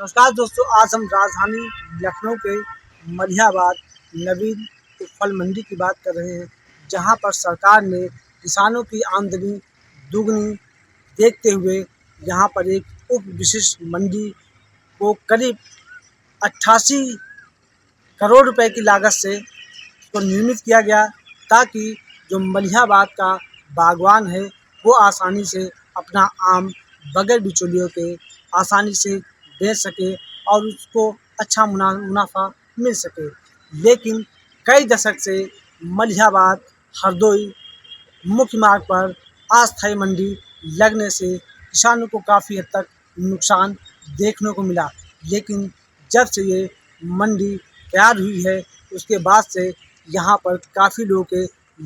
नमस्कार दोस्तों, आज हम राजधानी लखनऊ के मलिहाबाद नवीन फल मंडी की बात कर रहे हैं, जहां पर सरकार ने किसानों की आमदनी दुगनी देखते हुए यहां पर एक उप विशिष्ट मंडी को करीब 88 करोड़ रुपए की लागत से उसको निर्मित किया गया, ताकि जो मलिहाबाद का बागवान है वो आसानी से अपना आम बगैर बिचौलियों के आसानी से बेच सके और उसको अच्छा मुनाफा मिल सके। लेकिन कई दशक से मलिहाबाद हरदोई मुख्य मार्ग पर अस्थायी मंडी लगने से किसानों को काफ़ी हद तक नुकसान देखने को मिला। लेकिन जब से ये मंडी तैयार हुई है उसके बाद से यहाँ पर काफ़ी लोगों के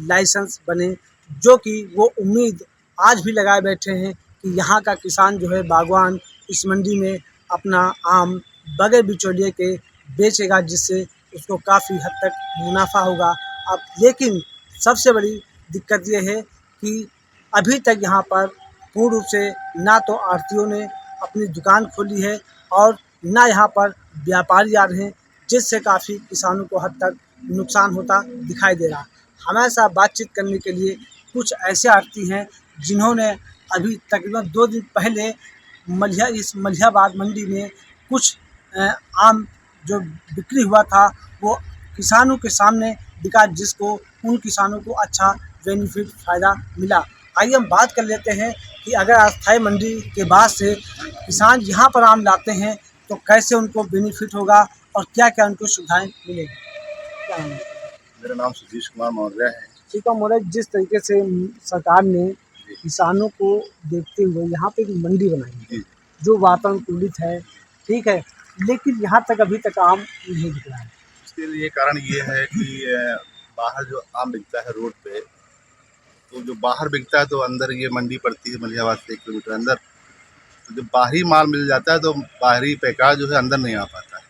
लाइसेंस बने, जो कि वो उम्मीद आज भी लगाए बैठे हैं कि यहाँ का किसान जो है बागवान इस मंडी में अपना आम बगैर बिचौलिए के बेचेगा, जिससे उसको काफ़ी हद तक मुनाफा होगा। अब लेकिन सबसे बड़ी दिक्कत ये है कि अभी तक यहाँ पर पूर्ण रूप से ना तो आढ़तियों ने अपनी दुकान खोली है और ना यहाँ पर व्यापारी आ रहे हैं, जिससे काफ़ी किसानों को हद तक नुकसान होता दिखाई दे रहा। हमारे साथ बातचीत करने के लिए कुछ ऐसे आढ़ती हैं जिन्होंने अभी तकरीबन 2 दिन पहले इस मलिहाबाद मंडी में कुछ आम जो बिक्री हुआ था वो किसानों के सामने बिका, जिसको उन किसानों को अच्छा बेनिफिट फ़ायदा मिला। आइए हम बात कर लेते हैं कि अगर अस्थायी मंडी के बाद से किसान यहाँ पर आम लाते हैं तो कैसे उनको बेनिफिट होगा और क्या क्या उनको सुविधाएं मिलेगी। क्या नाम है? मेरा नाम सुधीश कुमार मौर्य है। ठीक है मौर्य, जिस तरीके से सरकार ने किसानों को देखते हुए यहाँ पे एक मंडी बनाई है जो वातानुकूलित है, ठीक है, लेकिन यहाँ तक अभी तक आम नहीं बिक रहा है। इसके लिए कारण ये है कि बाहर जो आम बिकता है रोड पे, तो जो बाहर बिकता है तो अंदर ये मंडी पड़ती है मलिहाबाद से 1 किलोमीटर अंदर, तो जब बाहरी माल मिल जाता है तो बाहरी पैकार जो है अंदर नहीं आ पाता है।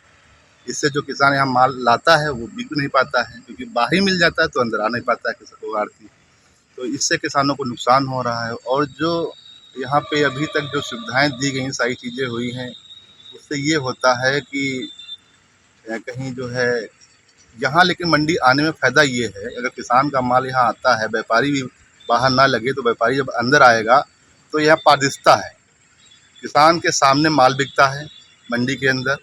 इससे जो किसान यहाँ माल लाता है वो बिक नहीं पाता है, क्योंकि बाहरी मिल जाता है तो अंदर आ नहीं पाता है किसी को आढ़ती। तो इससे किसानों को नुकसान हो रहा है। और जो यहाँ पे अभी तक जो सुविधाएं दी गई, सारी चीज़ें हुई हैं, उससे ये होता है कि कहीं जो है यहाँ, लेकिन मंडी आने में फ़ायदा ये है, अगर किसान का माल यहाँ आता है, व्यापारी भी बाहर ना लगे तो व्यापारी जब अंदर आएगा तो यहाँ पारदर्शिता है, किसान के सामने माल बिकता है मंडी के अंदर,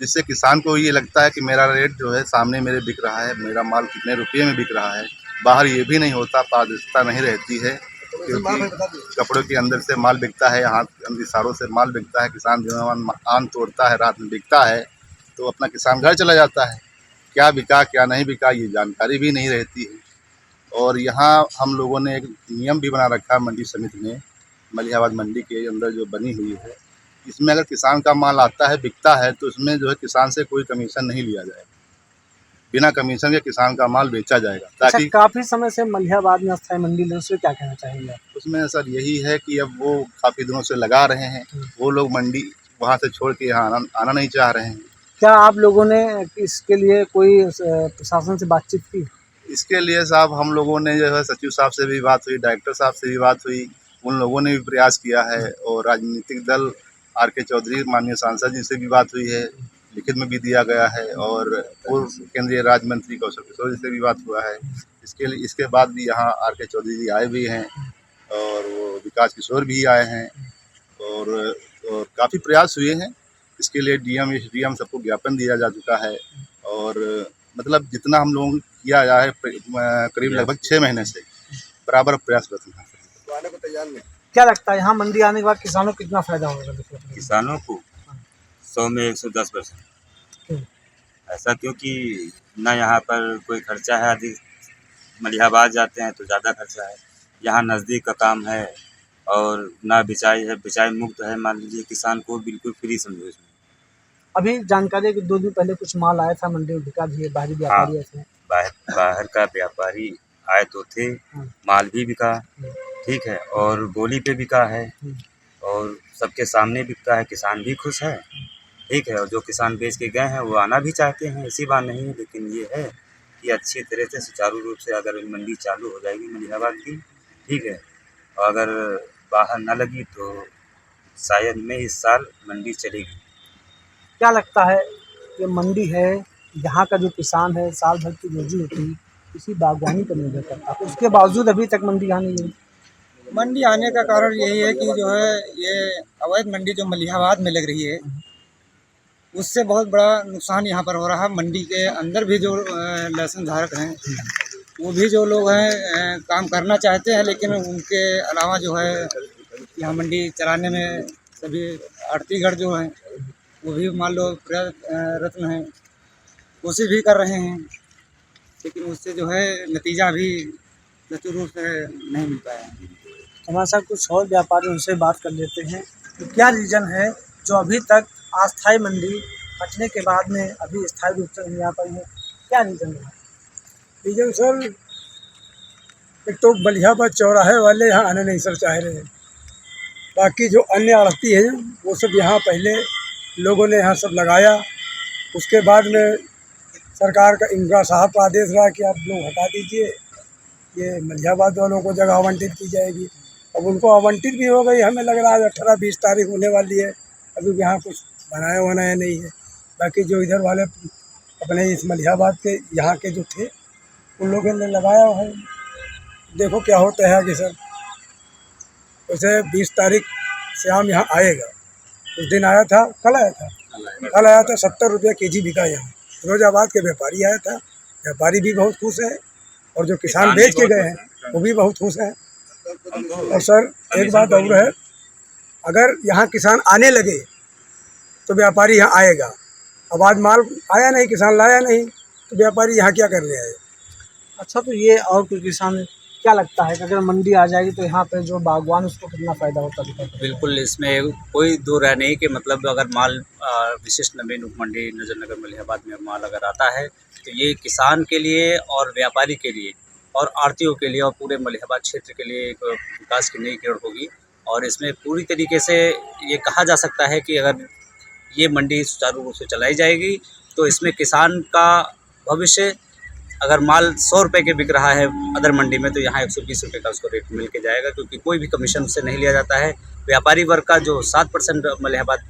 जिससे किसान को ये लगता है कि मेरा रेट जो है सामने मेरे बिक रहा है, मेरा माल कितने रुपये में बिक रहा है। बाहर ये भी नहीं होता, पारदर्शिता नहीं रहती है, क्योंकि कपड़ों के अंदर से माल बिकता है, हाथ इशारों से माल बिकता है, किसान जो आम तोड़ता है रात में बिकता है तो अपना किसान घर चला जाता है, क्या बिका क्या नहीं बिका ये जानकारी भी नहीं रहती है। और यहाँ हम लोगों ने एक नियम भी बना रखा है मंडी समिति ने, मलिहाबाद मंडी के अंदर जो बनी हुई है, इसमें अगर किसान का माल आता है बिकता है तो इसमें जो है किसान से कोई कमीशन नहीं लिया जाएगा, बिना कमीशन के किसान का माल बेचा जाएगा। ताकि काफ़ी समय से मलिहाबाद में अस्थायी मंडी लगी, उससे क्या कहना चाहेंगे आप? उसमें सर यही है कि अब वो काफ़ी दिनों से लगा रहे हैं, वो लोग मंडी वहाँ से छोड़ के यहाँ आना नहीं चाह रहे हैं। क्या आप लोगों ने इसके लिए कोई प्रशासन से बातचीत की? इसके लिए साहब हम लोगों ने जो है सचिव साहब से भी बात हुई, डायरेक्टर साहब से भी बात हुई, उन लोगों ने भी प्रयास किया है, और राजनीतिक दल आर.के. चौधरी माननीय सांसद जी से भी बात हुई है, लिखित में भी दिया गया है, और पूर्व केंद्रीय राज्य मंत्री कौशल किशोर जी से भी बात हुआ है। इसके बाद भी यहाँ आर.के. चौधरी जी आए भी हैं और वो विकास किशोर भी आए हैं, और काफ़ी प्रयास हुए हैं। इसके लिए डीएम एसडीएम सबको ज्ञापन दिया जा चुका है, और मतलब जितना हम लोगों किया गया है करीब लगभग 6 महीने से बराबर प्रयासरत हैं। क्या लगता है यहाँ मंडी आने के बाद किसानों को कितना फायदा होगा? किसानों को 100 में 110%। ऐसा क्योंकि ना यहाँ पर कोई खर्चा है अधिक, मलिहाबाद जाते हैं तो ज़्यादा खर्चा है, यहाँ नज़दीक का काम है और ना बिचाई है, बिचाई मुक्त है। मान लीजिए किसान को बिल्कुल फ्री समझो इसमें। अभी जानकारी है कि 2 दिन पहले कुछ माल आया था मंडी में, बिका भी है, बाहरी व्यापारी आए थे। बाहर का व्यापारी आए तो थे, माल भी बिका, ठीक है, और बोली पे बिका है और सबके सामने बिकता है, किसान भी खुश है, ठीक है, और जो किसान बेच के गए हैं वो आना भी चाहते हैं, ऐसी बात नहीं है। लेकिन ये है कि अच्छी तरह से सुचारू रूप से अगर मंडी चालू हो जाएगी मलिहाबाद की, ठीक है, और अगर बाहर ना लगी तो शायद में इस साल मंडी चलेगी। क्या लगता है कि मंडी है, यहाँ का जो किसान है साल भर की रोजी रोटी इसी बागवानी पर निर्भर करता है, उसके बावजूद अभी तक मंडी यहाँ नहीं हुई। मंडी आने का कारण यही है कि जो है ये अवैध मंडी जो मलिहाबाद में लग रही है, उससे बहुत बड़ा नुकसान यहाँ पर हो रहा है। मंडी के अंदर भी जो लाइसेंस धारक हैं, वो भी जो लोग हैं काम करना चाहते हैं, लेकिन उनके अलावा जो है यहाँ मंडी चलाने में सभी आड़तीगढ़ जो हैं वो भी मान लो रत्न हैं, कोशिश भी कर रहे हैं, लेकिन उससे जो है नतीजा भी निश्चित रूप से नहीं मिल पाया। हमारे साथ कुछ और व्यापारी, उनसे बात कर लेते हैं कि क्या रीज़न है जो अभी तक अस्थायी मंडी हटने के बाद में अभी स्थायी रूप से नहीं आ पाई है, क्या रीज़न है? रीजन सर, एक तो मलिहाबाद चौराहे वाले यहाँ आने नहीं सर चाह रहे हैं। बाकी जो अन्य आड़ती है वो सब यहाँ पहले लोगों ने यहाँ सब लगाया, उसके बाद में सरकार का इनका साहब का आदेश रहा कि आप लोग हटा दीजिए, ये मलिहाबाद वालों को जगह आवंटित की जाएगी। अब उनको आवंटित भी हो गई, हमें लग रहा है 18-20 तारीख होने वाली है, अभी यहाँ कुछ बनाया नहीं है। बाकी जो इधर वाले अपने इस मलिहाबाद के यहाँ के जो थे उन लोगों ने लगाया है, देखो क्या होता है आगे सर। वैसे 20 तारीख से आम यहाँ आएगा, उस दिन आया था, कल आया था 70 रुपये केजी बिका यहाँ। फिरोजाबाद के व्यापारी आया था, व्यापारी भी बहुत खुश है और जो किसान बेच के गए हैं वो भी बहुत खुश हैं। और सर एक बात और है, अगर यहाँ किसान आने लगे तो व्यापारी यहाँ आएगा। अब आज माल आया नहीं, किसान लाया नहीं, तो व्यापारी यहाँ क्या करने आए। अच्छा, तो ये और कोई किसान, क्या लगता है कि अगर मंडी आ जाएगी तो यहाँ पे जो बागवान उसको कितना फ़ायदा होता है? बिल्कुल, इसमें कोई दो राय नहीं कि मतलब अगर माल विशिष्ट नवीन उपमंडी नजरनगर मलिहाबाद में माल अगर आता है तो ये किसान के लिए और व्यापारी के लिए और आड़तियों के लिए और पूरे मलिहाबाद क्षेत्र के लिए एक विकास की नई किरण होगी। और इसमें पूरी तरीके से ये कहा जा सकता है कि अगर ये मंडी सुचारू रूप से चलाई जाएगी तो इसमें किसान का भविष्य, अगर माल 100 रुपये के बिक रहा है अदर मंडी में तो यहाँ 120 रुपये का उसको रेट मिल के जाएगा, क्योंकि कोई भी कमीशन उससे नहीं लिया जाता है। व्यापारी वर्ग का जो 7% मलिहाबाद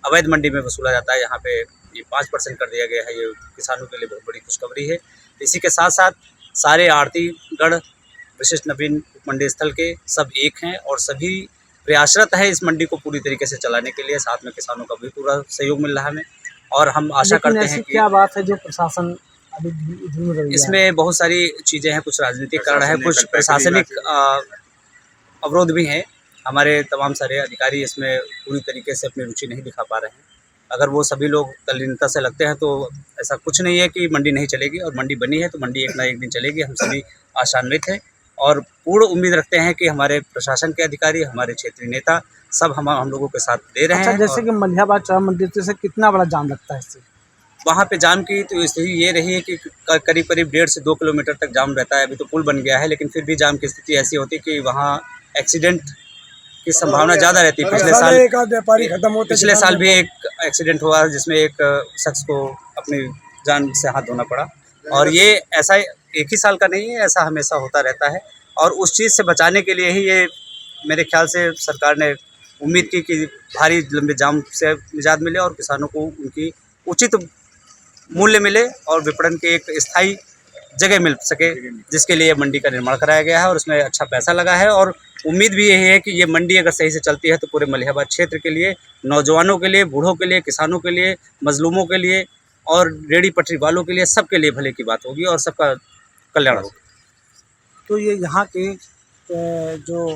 अवैध मंडी में वसूला जाता है, यहाँ पे ये 5% कर दिया गया है। ये किसानों के लिए बहुत बड़ी खुशखबरी है। इसी के साथ साथ सारे आड़तीगढ़ विशिष्ट नवीन मंडी स्थल के सब एक हैं और सभी प्रयासरत है इस मंडी को पूरी तरीके से चलाने के लिए। साथ में किसानों का भी पूरा सहयोग मिल रहा है हमें, और हम आशा करते हैं कि क्या बात है जो प्रशासन अभी ढूंढ रही है? इसमें बहुत सारी चीज़ें हैं, कुछ राजनीतिक कारण है, कुछ प्रशासनिक अवरोध भी हैं। हमारे तमाम सारे अधिकारी इसमें पूरी तरीके से अपनी रुचि नहीं दिखा पा रहे हैं। अगर वो सभी लोग तल्लीनता से लगते हैं तो ऐसा कुछ नहीं है कि मंडी नहीं चलेगी, और मंडी बनी है तो मंडी एक ना एक दिन चलेगी। हम सभी आशान्वित हैं और पूर्ण उम्मीद रखते हैं कि हमारे प्रशासन के अधिकारी, हमारे क्षेत्रीय नेता सब हम लोगों के साथ दे रहे हैं। जैसे कि मलिहाबाद चौरा मंडी से कितना बड़ा जाम लगता है इससे? वहाँ पे जाम की तो स्थिति ये रही है कि करीब 1.5 से 2 किलोमीटर तक जाम रहता है। अभी तो पुल बन गया है, लेकिन फिर भी जाम की स्थिति ऐसी होती है कि वहाँ एक्सीडेंट की संभावना ज़्यादा रहती है। पिछले साल भी एक एक्सीडेंट हुआ जिसमें एक शख्स को अपनी जान से हाथ धोना पड़ा, और ये ऐसा एक ही साल का नहीं है, ऐसा हमेशा होता रहता है। और उस चीज़ से बचाने के लिए ही ये मेरे ख्याल से सरकार ने उम्मीद की कि भारी लंबे जाम से निजात मिले और किसानों को उनकी उचित मूल्य मिले और विपणन के एक स्थायी जगह मिल सके, जिसके लिए मंडी का निर्माण कराया गया है और उसमें अच्छा पैसा लगा है। और उम्मीद भी यही है कि ये मंडी अगर सही से चलती है तो पूरे मलिहाबाद क्षेत्र के लिए, नौजवानों के लिए, बूढ़ों के लिए, किसानों के लिए, मजलूमों के लिए और रेहड़ी पटरी वालों के लिए, सबके लिए भले की बात होगी और सबका कल्याण होगा। तो ये यहाँ के जो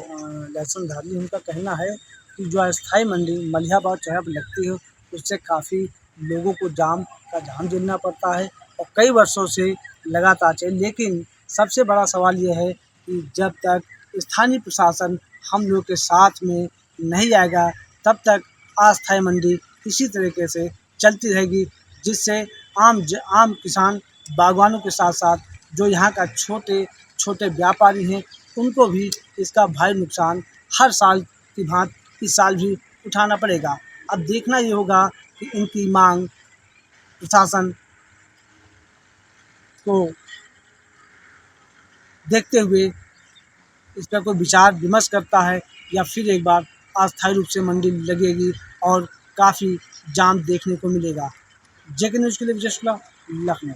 लाइसेंसधारी उनका कहना है कि जो अस्थायी मंडी मलिहाबाद चौराहे पर लगती है उससे काफ़ी लोगों को जाम का जाम झेलना पड़ता है और कई वर्षों से लगातार चले। लेकिन सबसे बड़ा सवाल ये है कि जब तक स्थानीय प्रशासन हम लोग के साथ में नहीं आएगा तब तक अस्थायी मंडी इसी तरीके से चलती रहेगी, जिससे आम किसान, बागवानों के साथ साथ जो यहाँ का छोटे छोटे व्यापारी हैं उनको भी इसका भारी नुकसान हर साल की भांति इस साल भी उठाना पड़ेगा। अब देखना ये होगा कि इनकी मांग प्रशासन को देखते हुए इस पर कोई विचार विमर्श करता है या फिर एक बार अस्थायी रूप से मंडी लगेगी और काफ़ी जाम देखने को मिलेगा। जेके न्यूज़ के लिए विजय शुक्ला, लखनऊ।